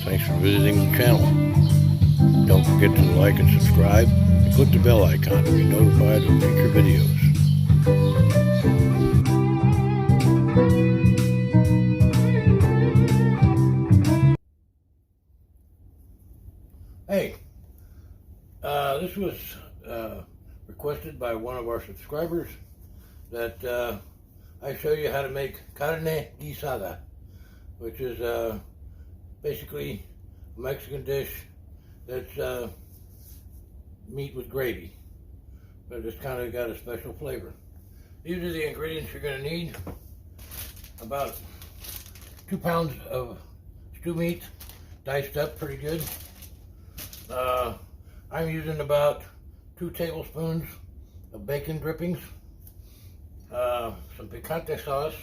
Thanks for visiting the channel. Don't forget to like and subscribe and click the bell icon to be notified of future videos. Hey, this was requested by one of our subscribers that I show you how to make Carne Guisada, which is basically a Mexican dish that's meat with gravy, but it's kind of got a special flavor. These are the ingredients you're going to need. About 2 pounds of stew meat, diced up pretty good. I'm using about 2 tablespoons of bacon drippings, some picante sauce,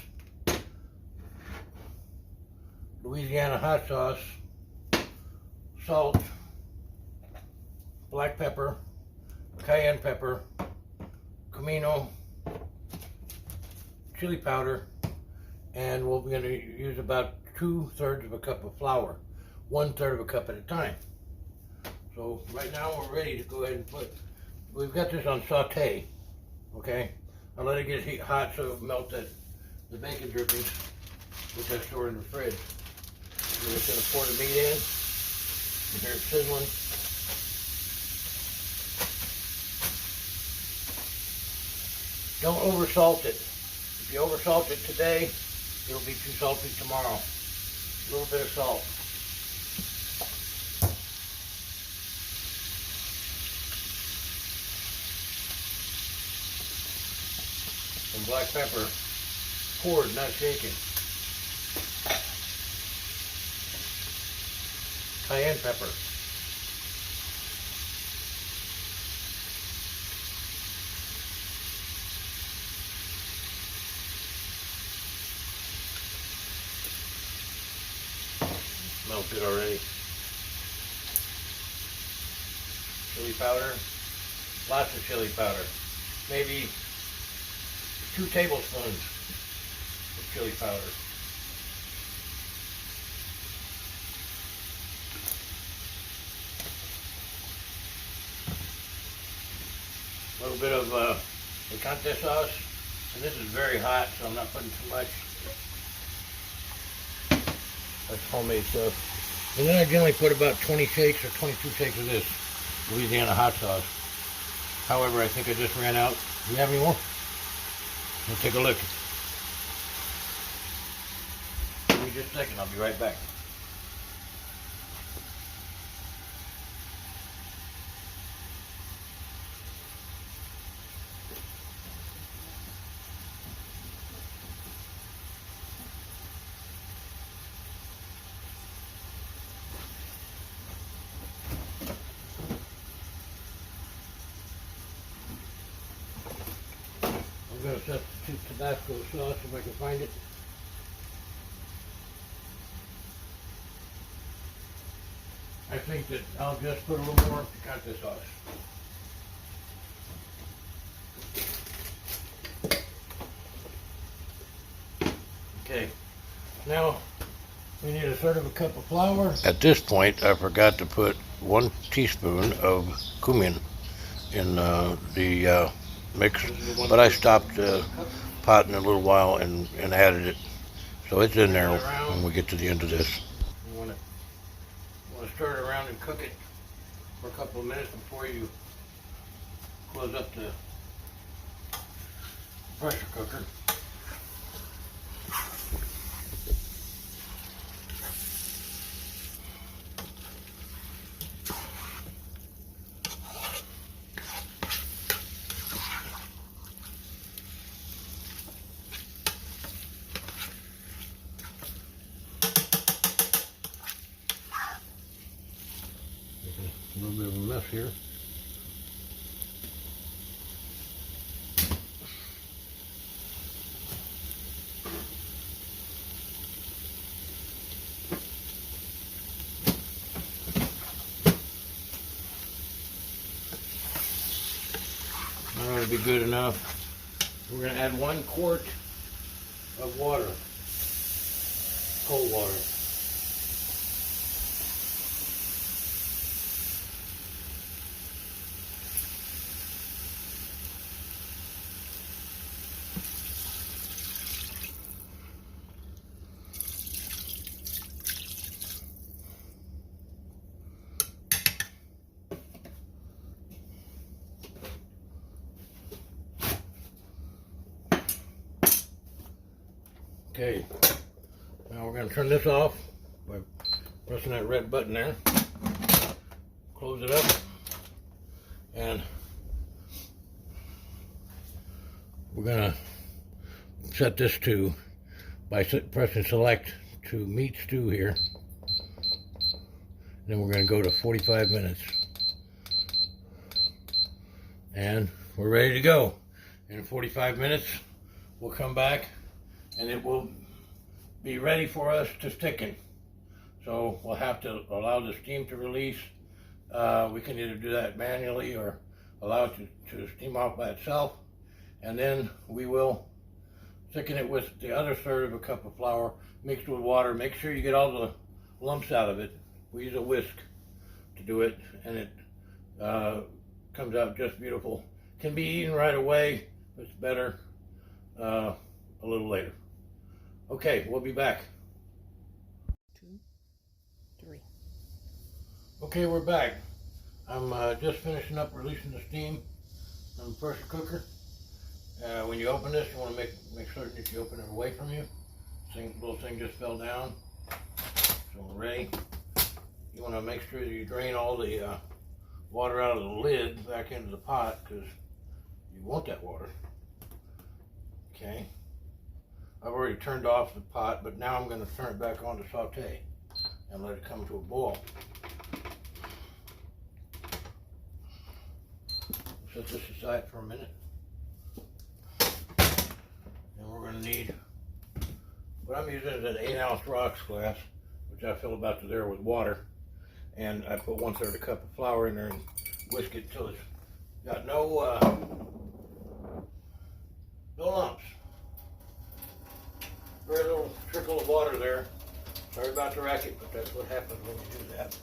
Louisiana hot sauce, salt, black pepper, cayenne pepper, comino, chili powder, and we're going to use about 2/3 of a cup of flour, 1/3 of a cup at a time. So right now we're ready to go ahead and we've got this on saute, okay? I'll let it get hot so it'll melt the bacon drippings, which I store in the fridge. We're just going to pour the meat in. You hear it sizzling. Don't over salt it. If you over salt it today, it'll be too salty tomorrow. A little bit of salt. Some black pepper, poured, not shaken. Cayenne pepper. Smells good already. Chili powder. Lots of chili powder. Maybe 2 tablespoons of chili powder. A little bit of picante sauce, and this is very hot, so I'm not putting too much. That's homemade stuff. And then I generally put about 20 shakes or 22 shakes of this Louisiana hot sauce. However, I think I just ran out. Do you have any more? We'll take a look. Give me just a second, I'll be right back. I'm going to substitute Tabasco sauce if I can find it. I think that I'll just put a little more picante sauce. Okay, now we need 1/3 of a cup of flour. At this point, I forgot to put 1 teaspoon of cumin in the mix, but I stopped the pot in a little while and added it, so it's in there when we get to the end of this. You want to stir it around and cook it for a couple of minutes before you close up the pressure cooker. A little bit of a mess here. That ought to be good enough. We're going to add 1 quart of water, cold water. Okay, now we're going to turn this off by pressing that red button there. Close it up, and we're going to set this to, by pressing select, to meat stew here. Then we're going to go to 45 minutes. And we're ready to go. In 45 minutes, we'll come back and it will be ready for us to thicken. So we'll have to allow the steam to release. We can either do that manually or allow it to steam off by itself. And then we will thicken it with the other third of a cup of flour mixed with water. Make sure you get all the lumps out of it. We use a whisk to do it, and it comes out just beautiful. Can be eaten right away, but it's better a little later. Okay, we'll be back. 2, 3. Okay, we're back. I'm just finishing up releasing the steam from the pressure cooker. When you open this, you want to make certain that you open it away from you. This little thing just fell down. So we're ready. You want to make sure that you drain all the water out of the lid back into the pot, because you want that water. Okay. I've already turned off the pot, but now I'm going to turn it back on to saute and let it come to a boil. Set this aside for a minute. And we're going to need, what I'm using is an 8-ounce rocks glass, which I fill about to there with water. And I put 1/3 cup of flour in there and whisk it until it's got no lumps. Very little trickle of water there. Sorry about the racket, but that's what happens when you do that.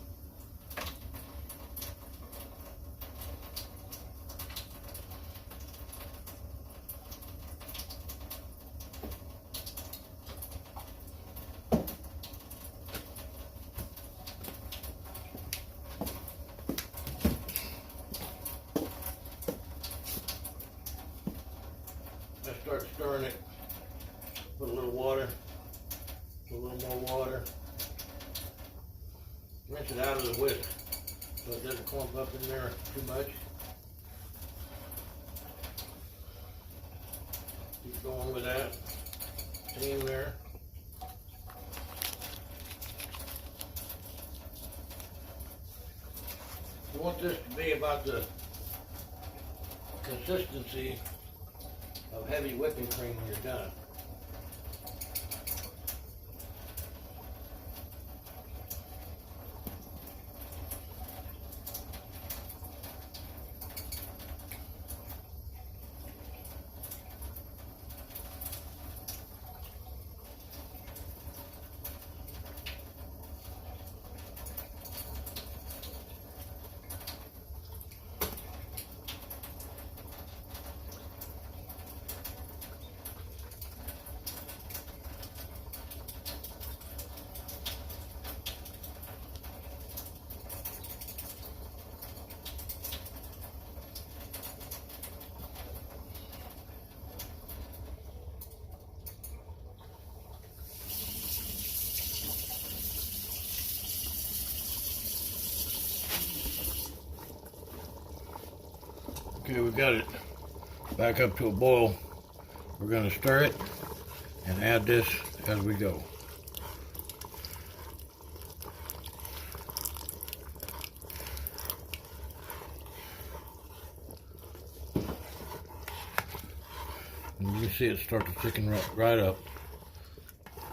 Start stirring it. Put a little water, a little more water. Rinse it out of the whisk so it doesn't clump up in there too much. Keep going with that. Steam there. You want this to be about the consistency of heavy whipping cream when you're done. Okay, we've got it back up to a boil. We're going to stir it and add this as we go. And you can see it start to thicken right up.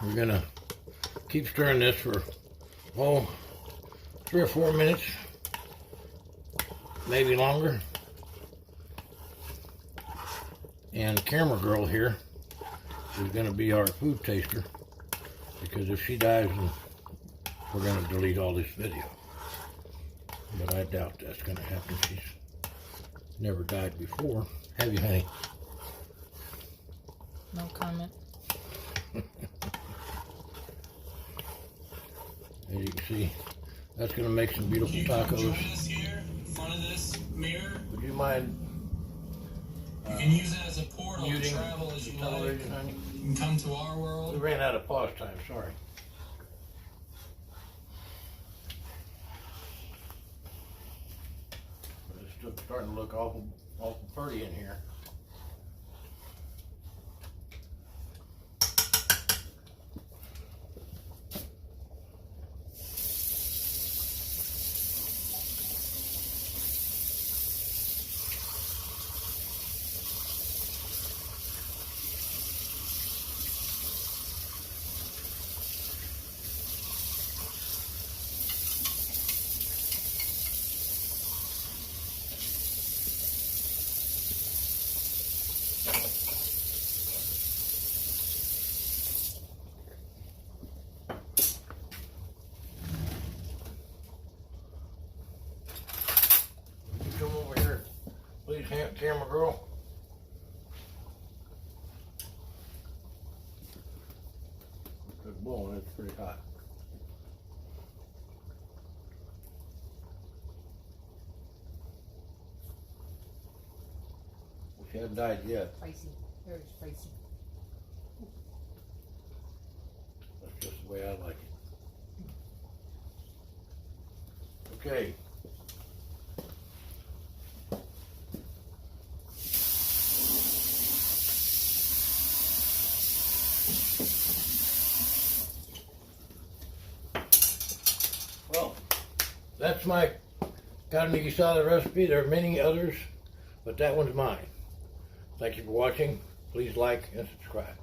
We're going to keep stirring this for, 3 or 4 minutes, maybe longer. And camera girl here is going to be our food taster, because if she dies, then we're going to delete all this video. But I doubt that's going to happen. She's never died before. Have you, honey? No comment. As you can see, that's going to make some beautiful tacos. Join us here in front of this mirror. Would you mind You can use it as a portal to muting travel as you the television, like. honey? and come to our We world. ran out of pause time, sorry. But it's still starting to look awful pretty in here. Come over here, please, camera girl. It's blowing, it's pretty hot. She hasn't died yet. Spicy. Very spicy. That's just the way I like it. Okay. Well, that's my Carne Guisada recipe. There are many others, but that one's mine. Thank you for watching. Please like and subscribe.